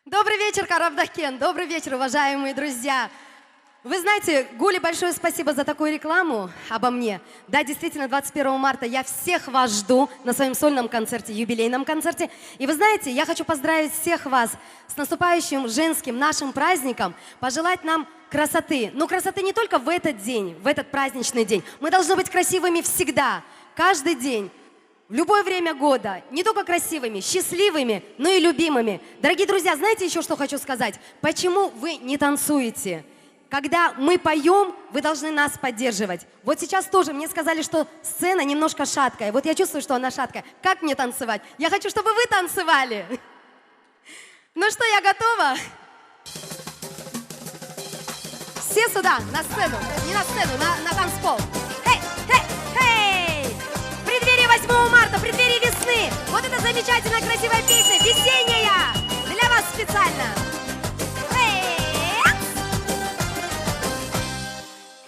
Добрый вечер, Карабдахкен. Добрый вечер, уважаемые друзья. Вы знаете, Гуле большое спасибо за такую рекламу обо мне. Да, действительно, 21 марта я всех вас жду на своем сольном концерте, юбилейном концерте. И вы знаете, я хочу поздравить всех вас с наступающим женским нашим праздником, пожелать нам красоты. Но красоты не только в этот день, в этот праздничный день. Мы должны быть красивыми всегда, каждый день. В любое время года, не только красивыми, счастливыми, но и любимыми. Дорогие друзья, знаете еще, что хочу сказать? Почему вы не танцуете? Когда мы поем, вы должны нас поддерживать. Вот сейчас тоже мне сказали, что сцена немножко шаткая. Вот я чувствую, что она шаткая. Как мне танцевать? Я хочу, чтобы вы танцевали. Ну что, я готова? Все сюда, на сцену. Не на сцену, на танцпол. 8 марта, в преддверии весны. Вот эта замечательная, красивая песня, весенняя, для вас специально.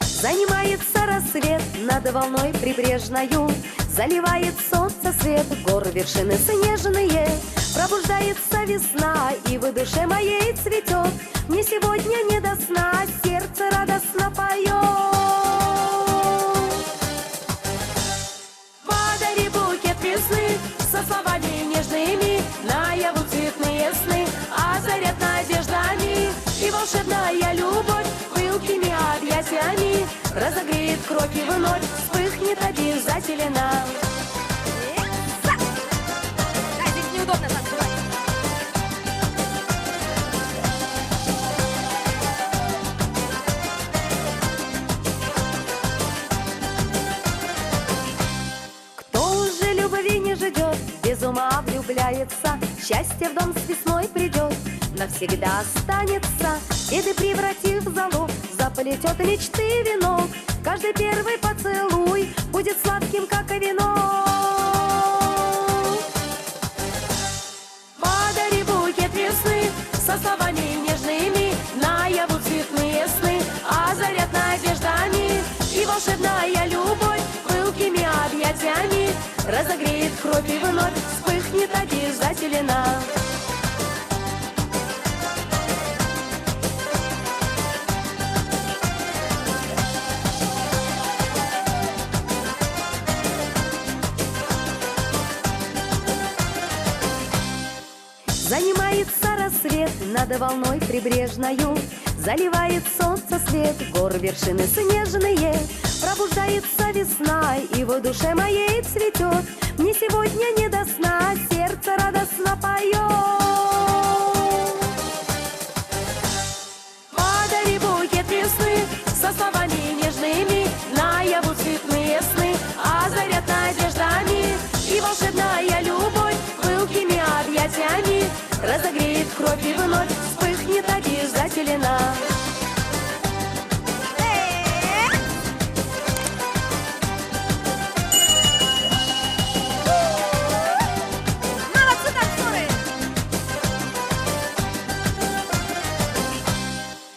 Занимается рассвет над волной прибрежною, заливает солнце свет гор вершины снежные. Пробуждается весна, и в душе моей цветет. Мне сегодня не до сна, сердце радостно поет. Со словами нежными наяву цветные сны озарят надеждами, и волшебная любовь пылкими объятиями разогреет кровь и вновь вспыхнет обязательно. Да, здесь неудобно танцевать. Ждет, без ума влюбляется, счастье в дом с весной придет, навсегда останется, беды превратив в залог, заплетет мечты венок, каждый первый поцелуй будет сладким, как и вино. Подари букет весны со словами нежными, наяву цветные сны озарят надеждами, и волшебная любовь пылкими объятиями разогреет кровь и вновь вспыхнет обязательно. Занимается рассвет над волной прибрежною, заливает солнце свет гор вершины снежные. Пробуждается весна, и в душе моей цветет. Мне сегодня не до сна, сердце радостно поет. Подари букет весны со словами нежными, наяву цветные сны озарят надеждами, и волшебная любовь пылкими объятиями разогреет кровь и вновь